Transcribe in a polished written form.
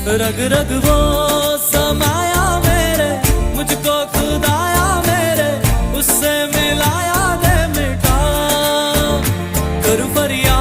रग रग वो समाया मेरे, मुझको खुदाया मेरे, उससे मिलाया दे मिटा। करूं फरियाद